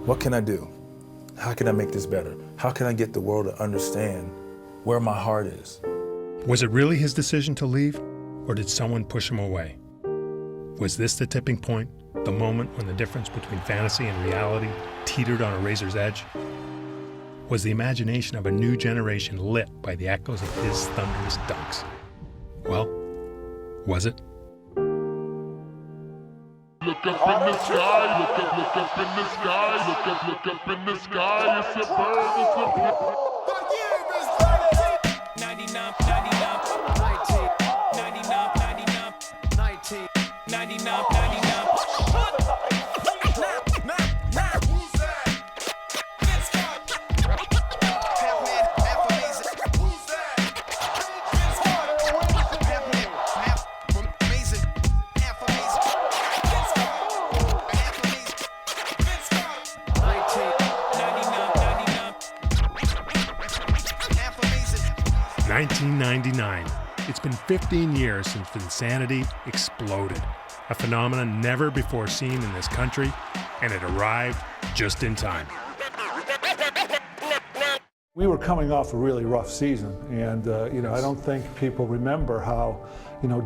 What can I do? How can I make this better? How can I get the world to understand where my heart is? Was it really his decision to leave, or did someone push him away? Was this the tipping point, the moment when the difference between fantasy and reality teetered on a razor's edge? Was the imagination of a new generation lit by the echoes of his thunderous dunks? Well, was it? Look up in the sky, look up in the sky, look up in the sky, it's a bird, it's a bird. The year is 99, 99, 99. $1999. It's been 15 years since Vinsanity exploded, a phenomenon never before seen in this country, and it arrived just in time. We were coming off a really rough season, and I don't think people remember how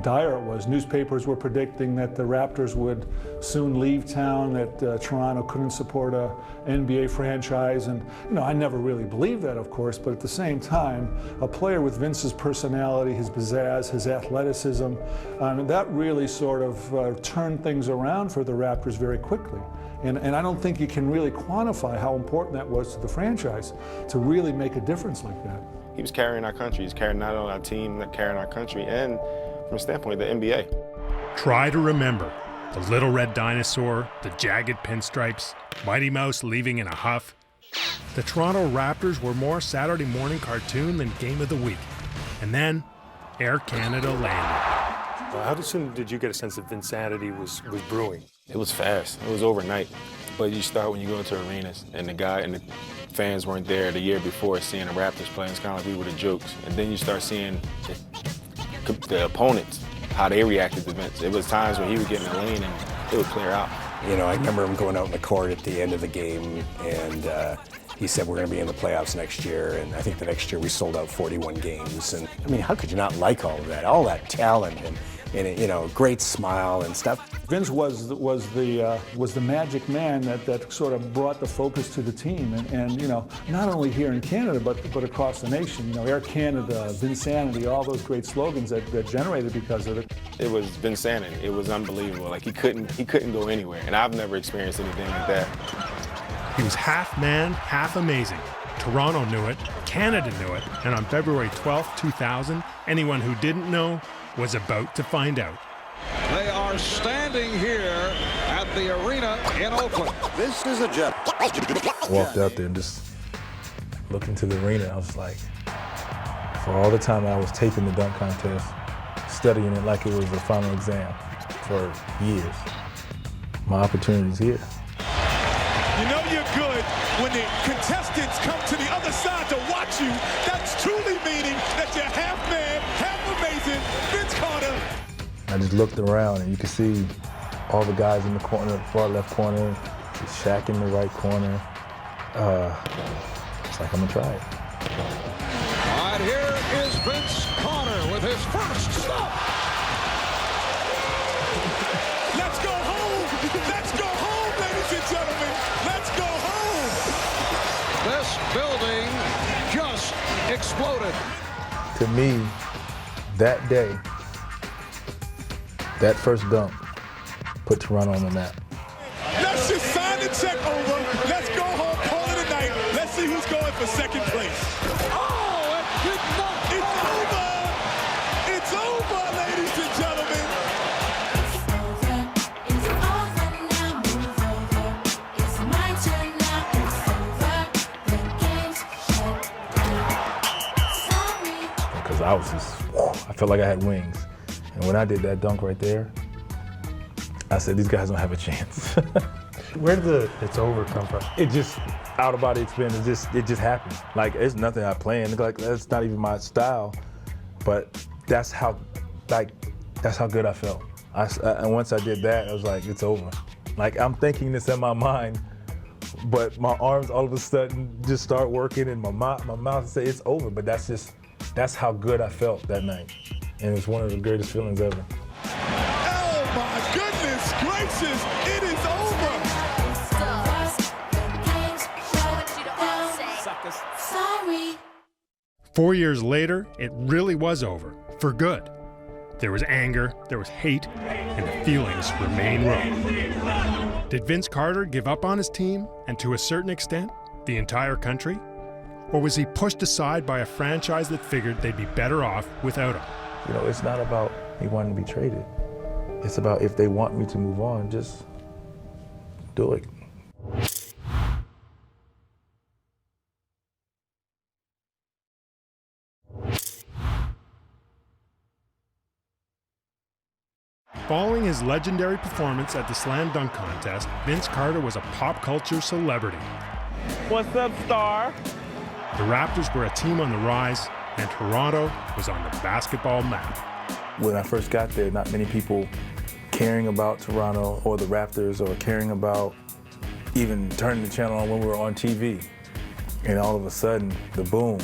dire it was. Newspapers were predicting that the Raptors would soon leave town, that Toronto couldn't support a NBA franchise, and I never really believed that, of course, but at the same time, a player with Vince's personality, his pizzazz, his athleticism, that really sort of turned things around for the Raptors very quickly. And I don't think you can really quantify how important that was to the franchise to really make a difference like that. He was carrying our country. He's carrying not only our team, but carrying our country, and from a standpoint of the NBA. Try to remember the little red dinosaur, the jagged pinstripes, Mighty Mouse leaving in a huff. The Toronto Raptors were more Saturday morning cartoon than game of the week. And then Air Canada landed. How soon did you get a sense that Vinsanity was brewing? It was fast. It was overnight. But you start when you go into arenas, and the fans weren't there the year before, seeing the Raptors playing. It's kind of like we were the jokes. And then you start seeing the opponents, how they reacted to Vince. It was times when he would get in the lane and it would clear out. I remember him going out in the court at the end of the game, and he said we're going to be in the playoffs next year, and I think the next year we sold out 41 games. And I mean, how could you not like all of that? All that talent and great smile and stuff. Vince was the magic man that sort of brought the focus to the team, and not only here in Canada but across the nation. Air Canada, Vinsanity, all those great slogans that generated because of it. It was Vinsanity. It was unbelievable. Like he couldn't go anywhere, and I've never experienced anything like that. He was half man, half amazing. Toronto knew it, Canada knew it, and on February 12, 2000, anyone who didn't know was about to find out. They are standing here at the arena in Oakland. This is a jet. Walked out there and just looked into the arena. I was like, for all the time I was taping the dunk contest, studying it like it was the final exam for years, my opportunity's here. You know you're good when the contestants come to the other side to watch you. That's truly meaning that you're half man, half amazing. Vince Carter. I just looked around and you could see all the guys in the corner, far left corner, Shaq in the right corner. It's like, I'm gonna try it. All right, here is Vince Carter with his first stop. Let's go home. Let's go home, ladies and gentlemen. Let's go home. This building just exploded. To me, that day, that first dunk put Toronto on the map. Let's just sign the check over. Let's go home, call it a night. Let's see who's going for second place. Oh, it did not. It's over. It's over, ladies and gentlemen. It's over now, move over. It's my turn now, it's over. The game's shut down. Sorry. Because I felt like I had wings. And when I did that dunk right there, I said, these guys don't have a chance. Where did the "it's over" come from? It just, out of body experience, it just happened. Like, it's nothing I planned. Like, that's not even my style. But that's how good I felt. And once I did that, I was like, it's over. Like, I'm thinking this in my mind but my arms all of a sudden just start working, and my mouth say it's over. But that's how good I felt that night, and it's one of the greatest feelings ever. Oh my goodness gracious, it is over. Sorry. 4 years later, it really was over, for good. There was anger, there was hate, and the feelings remain raw. Did Vince Carter give up on his team, and to a certain extent, the entire country? Or was he pushed aside by a franchise that figured they'd be better off without him? You know, it's not about me wanting to be traded. It's about if they want me to move on, just do it. Following his legendary performance at the Slam Dunk Contest, Vince Carter was a pop culture celebrity. What's up, star? The Raptors were a team on the rise, and Toronto was on the basketball map. When I first got there, not many people caring about Toronto or the Raptors or caring about even turning the channel on when we were on TV. And all of a sudden, the boom.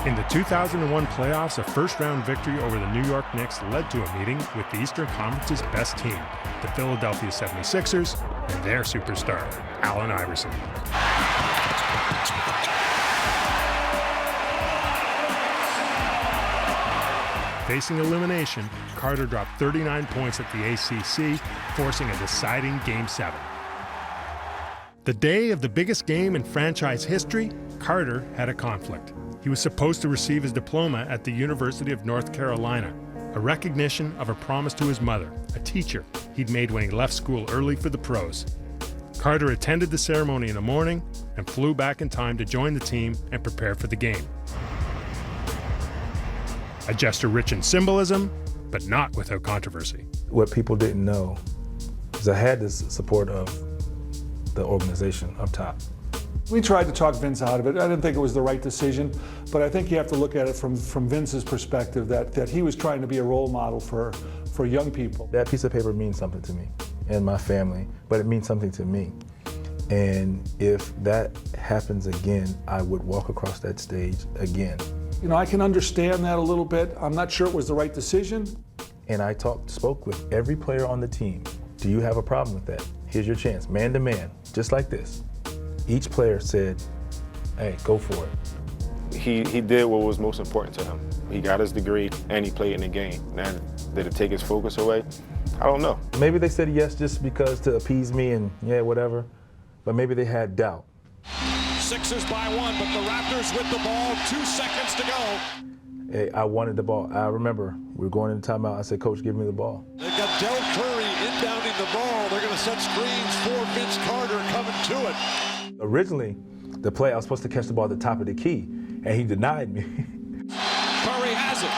In the 2001 playoffs, a first-round victory over the New York Knicks led to a meeting with the Eastern Conference's best team, the Philadelphia 76ers, and their superstar, Allen Iverson. Facing elimination, Carter dropped 39 points at the ACC, forcing a deciding Game 7. The day of the biggest game in franchise history, Carter had a conflict. He was supposed to receive his diploma at the University of North Carolina, a recognition of a promise to his mother, a teacher he'd made when he left school early for the pros. Carter attended the ceremony in the morning and flew back in time to join the team and prepare for the game. A gesture rich in symbolism, but not without controversy. What people didn't know is I had this support of the organization up top. We tried to talk Vince out of it. I didn't think it was the right decision, but I think you have to look at it from Vince's perspective that he was trying to be a role model for young people. That piece of paper means something to me and my family, but it means something to me. And if that happens again, I would walk across that stage again. You know, I can understand that a little bit. I'm not sure it was the right decision. And I spoke with every player on the team. Do you have a problem with that? Here's your chance, man to man, just like this. Each player said, hey, go for it. He did what was most important to him. He got his degree and he played in the game. Now, did it take his focus away? I don't know. Maybe they said yes just because to appease me and yeah, whatever, but maybe they had doubt. Sixers by one, but the Raptors with the ball, 2 seconds to go. Hey, I wanted the ball. I remember we were going into timeout. I said, Coach, give me the ball. They've got Del Curry inbounding the ball. They're going to set screens for Vince Carter coming to it. Originally, the play, I was supposed to catch the ball at the top of the key, and he denied me. Curry has it.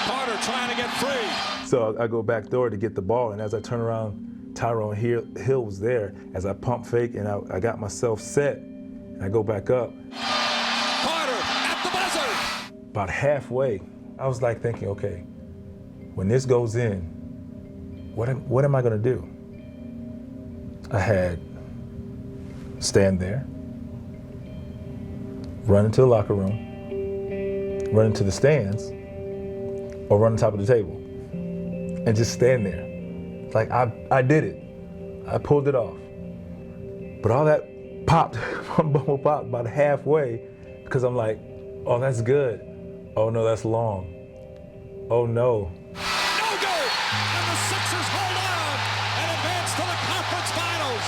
Carter trying to get free. So I go back door to get the ball, and as I turn around, Tyrone Hill was there. As I pump fake and I got myself set, and I go back up. Carter at the buzzer. About halfway, I was like thinking, okay, when this goes in, what am I gonna do? I had stand there, run into the locker room, run into the stands, or run on top of the table, and just stand there. Like I did it. I pulled it off. But all that popped, my bubble popped about halfway because I'm like, oh, that's good. Oh no, that's long. Oh no. No good! And the Sixers hold on and advance to the conference finals.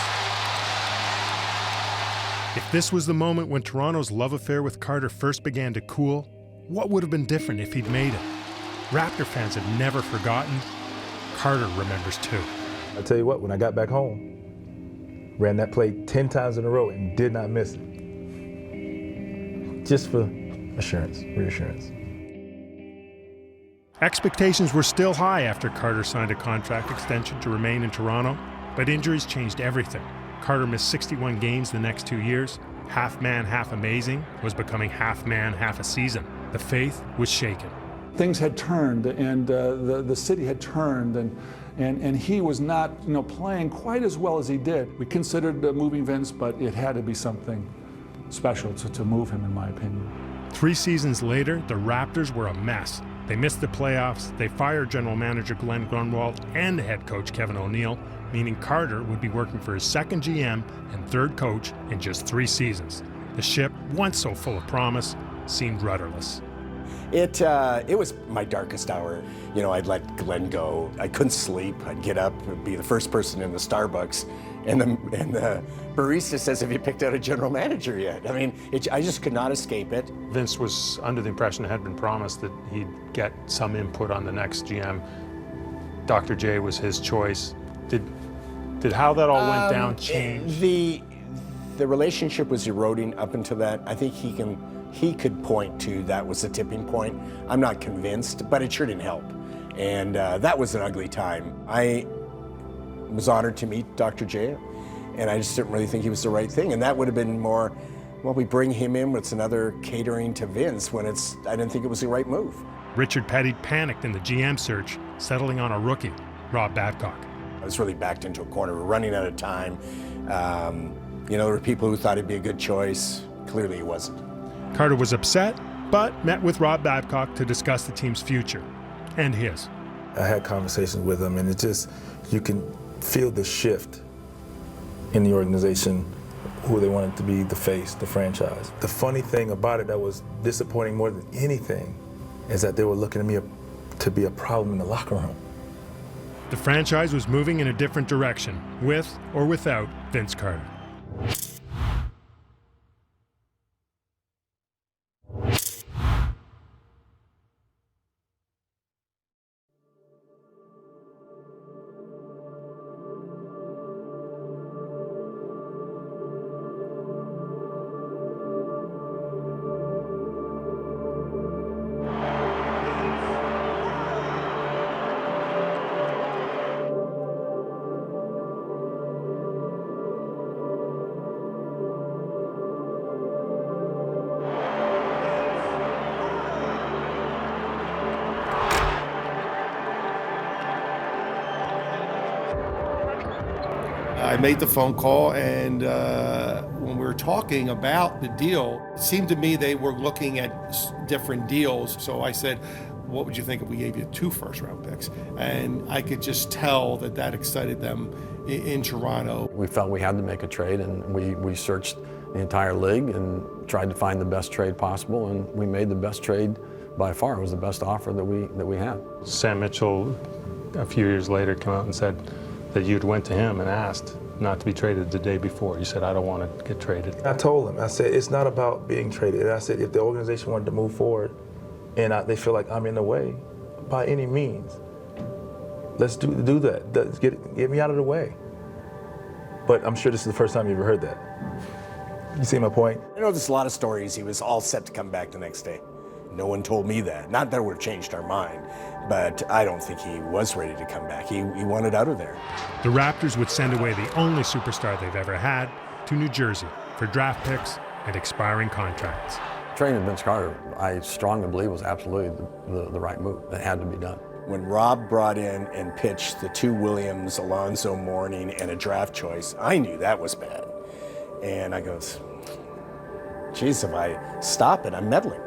If this was the moment when Toronto's love affair with Carter first began to cool, what would have been different if he'd made it? Raptor fans have never forgotten. Carter remembers too. I tell you what, when I got back home, ran that play 10 times in a row and did not miss it. Just for reassurance. Expectations were still high after Carter signed a contract extension to remain in Toronto, but injuries changed everything. Carter missed 61 games the next 2 years. Half man, half amazing was becoming half man, half a season. The faith was shaken. things had turned, and the city had turned, and he was not, playing quite as well as he did. We considered moving Vince, but it had to be something special to move him, in my opinion. 3 seasons later, the Raptors were a mess. They missed the playoffs, they fired general manager Glenn Grunwald and head coach Kevin O'Neill, meaning Carter would be working for his second GM and third coach in just 3 seasons. The ship, once so full of promise, seemed rudderless. It was my darkest hour. I'd let Glenn go. I couldn't sleep. I'd get up, be the first person in the Starbucks, and the barista says, "Have you picked out a general manager yet?" I mean, I just could not escape it. Vince was under the impression it had been promised that he'd get some input on the next GM. Dr. J was his choice. Did how that all went down change? The relationship was eroding up until that. I think he could point to that was the tipping point. I'm not convinced, but it sure didn't help. And that was an ugly time. I was honored to meet Dr. J, and I just didn't really think he was the right thing. And that would have been more, well, we bring him in, it's another catering to Vince when I didn't think it was the right move. Richard Petty panicked in the GM search, settling on a rookie, Rob Babcock. I was really backed into a corner. We're running out of time. There were people who thought it'd be a good choice. Clearly he wasn't. Carter was upset, but met with Rob Babcock to discuss the team's future and his. I had conversations with him, and you can feel the shift in the organization, who they wanted to be the face, the franchise. The funny thing about it that was disappointing more than anything is that they were looking at me to be a problem in the locker room. The franchise was moving in a different direction, with or without Vince Carter. I made the phone call, and when we were talking about the deal, it seemed to me they were looking at different deals. So I said, what would you think if we gave you 2 first-round picks? And I could just tell that excited them in Toronto. We felt we had to make a trade, and we searched the entire league and tried to find the best trade possible, and we made the best trade by far. It was the best offer that we had. Sam Mitchell, a few years later, came out and said that you'd went to him and asked not to be traded the day before. You said, I don't want to get traded. I told him, I said, it's not about being traded. I said, if the organization wanted to move forward and they feel like I'm in the way, by any means, let's do that. Get me out of the way. But I'm sure this is the first time you ever heard that. You see my point? There's a lot of stories. He was all set to come back the next day. No one told me that. Not that it would have changed our mind, but I don't think he was ready to come back. He wanted out of there. The Raptors would send away the only superstar they've ever had to New Jersey for draft picks and expiring contracts. Trading Vince Carter, I strongly believe, was absolutely the right move. It had to be done. When Rob brought in and pitched the 2 Williams, Alonzo Mourning, and a draft choice, I knew that was bad. And I goes, geez, if I stop it, I'm meddling.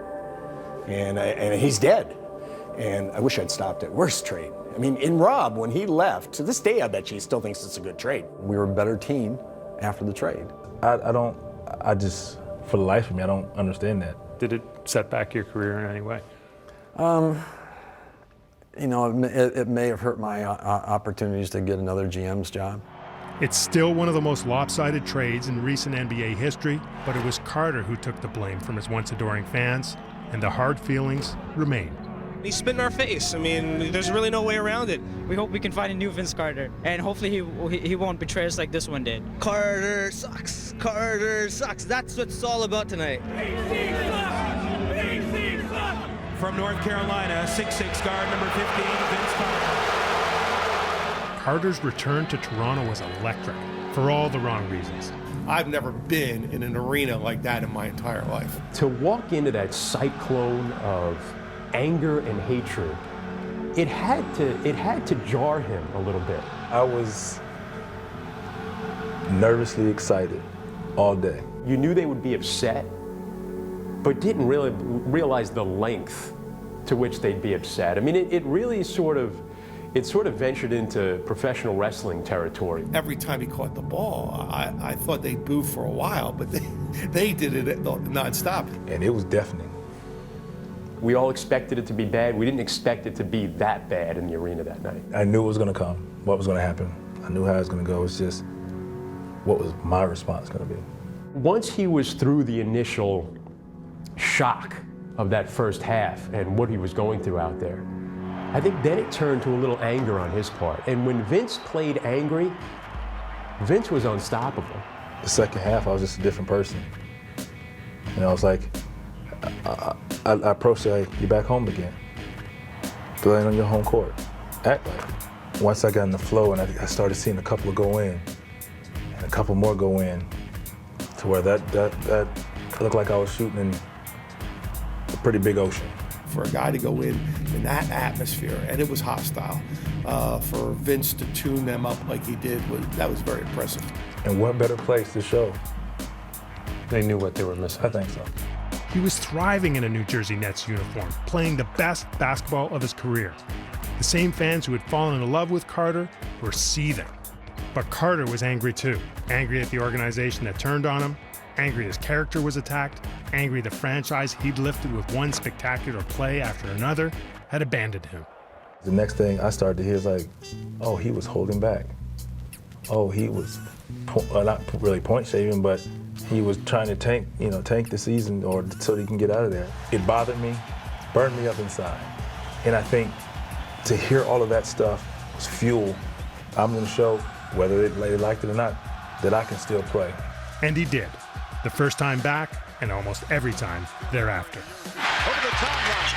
And he's dead. And I wish I'd stopped it. Worst trade. I mean, in Rob, when he left, to this day, I bet you he still thinks it's a good trade. We were a better team after the trade. I just, for the life of me, I don't understand that. Did it set back your career in any way? It may have hurt my opportunities to get another GM's job. It's still one of the most lopsided trades in recent NBA history, but it was Carter who took the blame from his once adoring fans, and the hard feelings remain. He's spit in our face. I mean, there's really no way around it. We hope we can find a new Vince Carter, and hopefully he won't betray us like this one did. Carter sucks. Carter sucks. That's what it's all about tonight. From North Carolina, 6'6" guard, number 15, Vince Carter. Carter's return to Toronto was electric, for all the wrong reasons. I've never been in an arena like that in my entire life. To walk into that cyclone of anger and hatred, it had to jar him a little bit. I was nervously excited all day. You knew they would be upset, but didn't really realize the length to which they'd be upset. I mean, it really sort of ventured into professional wrestling territory. Every time he caught the ball, I thought they'd boo for a while, but they did it nonstop. And it was deafening. We all expected it to be bad. We didn't expect it to be that bad in the arena that night. I knew it was going to come, what was going to happen. I knew how it was going to go. It's just, what was my response going to be? Once he was through the initial shock of that first half and what he was going through out there, I think then it turned to a little anger on his part. And when Vince played angry, Vince was unstoppable. The second half, I was just a different person. You know, it's like, I approached it like, you're back home again. Playing on your home court. Act like it. Once I got in the flow and I started seeing a couple go in, and a couple more go in, to where that looked like I was shooting in a pretty big ocean. For a guy to go in that atmosphere, and it was hostile, for Vince to tune them up like he did, that was very impressive. And what better place to show? They knew what they were missing. I think so. He was thriving in a New Jersey Nets uniform, playing the best basketball of his career. The same fans who had fallen in love with Carter were seething. But Carter was angry too. Angry at the organization that turned on him, angry his character was attacked, angry the franchise he'd lifted with one spectacular play after another had abandoned him. The next thing I started to hear is like, oh, he was holding back. Oh, he was, not really point shaving, but he was trying to tank the season or so he can get out of there. It bothered me, burned me up inside. And I think to hear all of that stuff was fuel. I'm going to show, whether they liked it or not, that I can still play. And he did. The first time back, and almost every time thereafter. Over the timeline.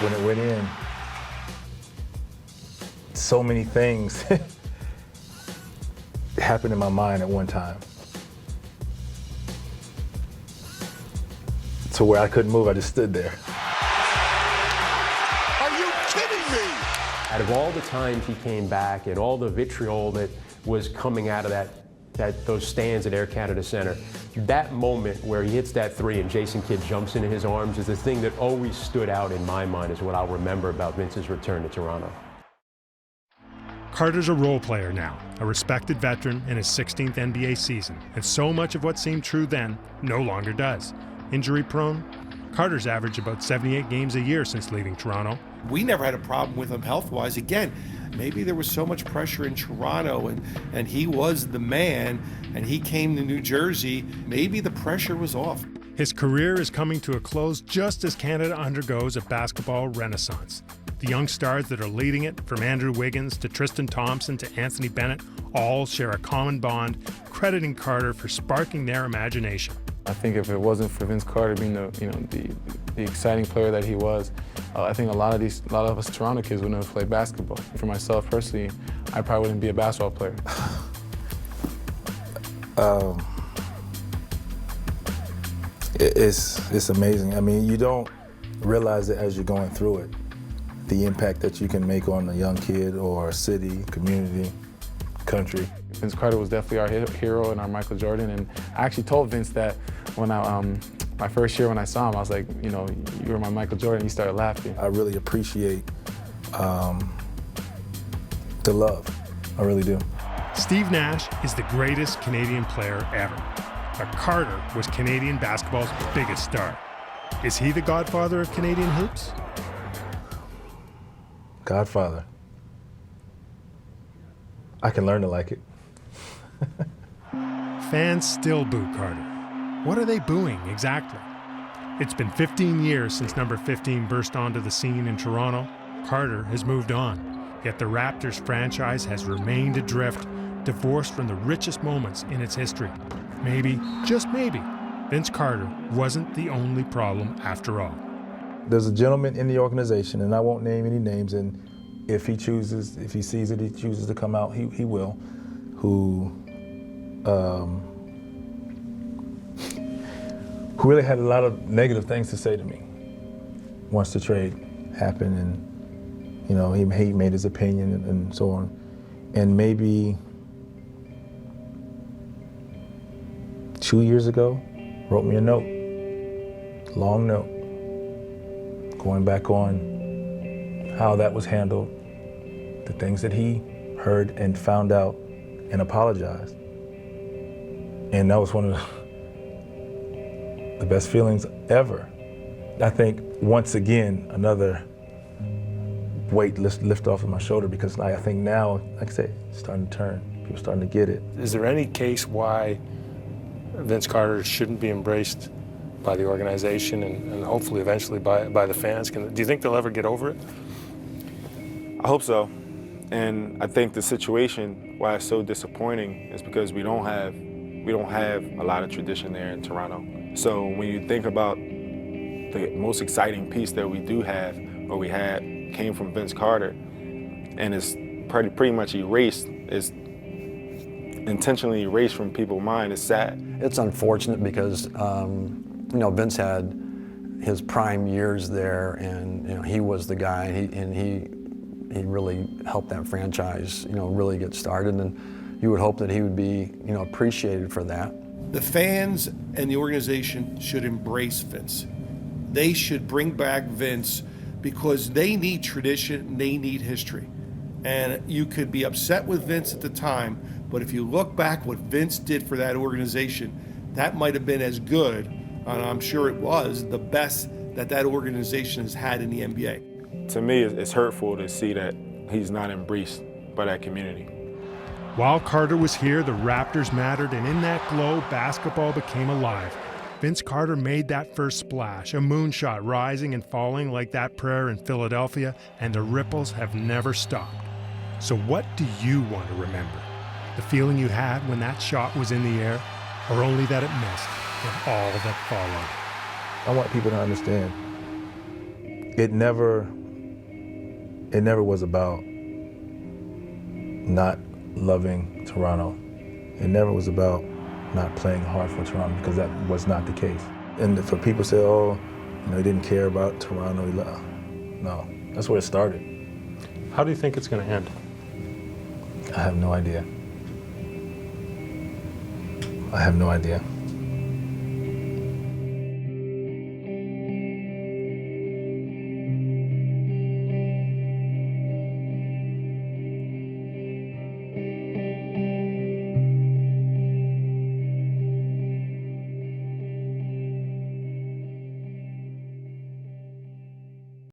When it went in, so many things happened in my mind at one time. To where I couldn't move, I just stood there. Are you kidding me? Out of all the times he came back and all the vitriol that was coming out of those stands at Air Canada Center, that moment where he hits that three and Jason Kidd jumps into his arms is the thing that always stood out in my mind as what I'll remember about Vince's return to Toronto. Carter's a role player now, a respected veteran in his 16th NBA season, and so much of what seemed true then no longer does. Injury prone, Carter's averaged about 78 games a year since leaving Toronto. We never had a problem with him health-wise. Again, maybe there was so much pressure in Toronto and he was the man and he came to New Jersey. Maybe the pressure was off. His career is coming to a close just as Canada undergoes a basketball renaissance. The young stars that are leading it, from Andrew Wiggins to Tristan Thompson to Anthony Bennett, all share a common bond, crediting Carter for sparking their imagination. I think if it wasn't for Vince Carter being the exciting player that he was, I think a lot of us Toronto kids would never play basketball. For myself personally, I probably wouldn't be a basketball player. It's amazing. I mean, you don't realize it as you're going through it, the impact that you can make on a young kid or a city, community, country. Vince Carter was definitely our hero and our Michael Jordan, and I actually told Vince that when my first year when I saw him, I was like, you were my Michael Jordan. He started laughing. I really appreciate the love. I really do. Steve Nash is the greatest Canadian player ever, but Carter was Canadian basketball's biggest star. Is he the godfather of Canadian hoops? Godfather. I can learn to like it. Fans still boo Carter. What are they booing exactly? It's been 15 years since number 15 burst onto the scene in Toronto. Carter has moved on, yet the Raptors franchise has remained adrift, divorced from the richest moments in its history. Maybe, just maybe, Vince Carter wasn't the only problem after all. There's a gentleman in the organization, and I won't name any names, and if he sees it, he chooses to come out, he will, who really had a lot of negative things to say to me once the trade happened, and he made his opinion and so on. And maybe 2 years ago, wrote me a note, long note, going back on how that was handled, the things that he heard and found out, and apologized. And that was one of the best feelings ever. I think once again, another weight lift off of my shoulder, because I think now, like I said, it's starting to turn. People are starting to get it. Is there any case why Vince Carter shouldn't be embraced by the organization and hopefully eventually by the fans? Do you think they'll ever get over it? I hope so. And I think the situation why it's so disappointing is because we don't have a lot of tradition there in Toronto. So when you think about the most exciting piece that we do have, or we had, came from Vince Carter, and it's pretty much erased, is intentionally erased from people's mind. It's sad. It's unfortunate because Vince had his prime years there, and he was the guy, and he really helped that franchise really get started, and you would hope that he would be appreciated for that. The fans and the organization should embrace Vince. They should bring back Vince because they need tradition, they need history. And you could be upset with Vince at the time, but if you look back what Vince did for that organization, that might have been as good, and I'm sure it was, the best that organization has had in the NBA. To me, it's hurtful to see that he's not embraced by that community. While Carter was here, the Raptors mattered, and in that glow, basketball became alive. Vince Carter made that first splash, a moonshot rising and falling like that prayer in Philadelphia, and the ripples have never stopped. So what do you want to remember? The feeling you had when that shot was in the air, or only that it missed, and all that followed? I want people to understand, it never was about not loving Toronto. It never was about not playing hard for Toronto, because that was not the case. And for people to say, he didn't care about Toronto. No, that's where it started. How do you think it's going to end? I have no idea. I have no idea.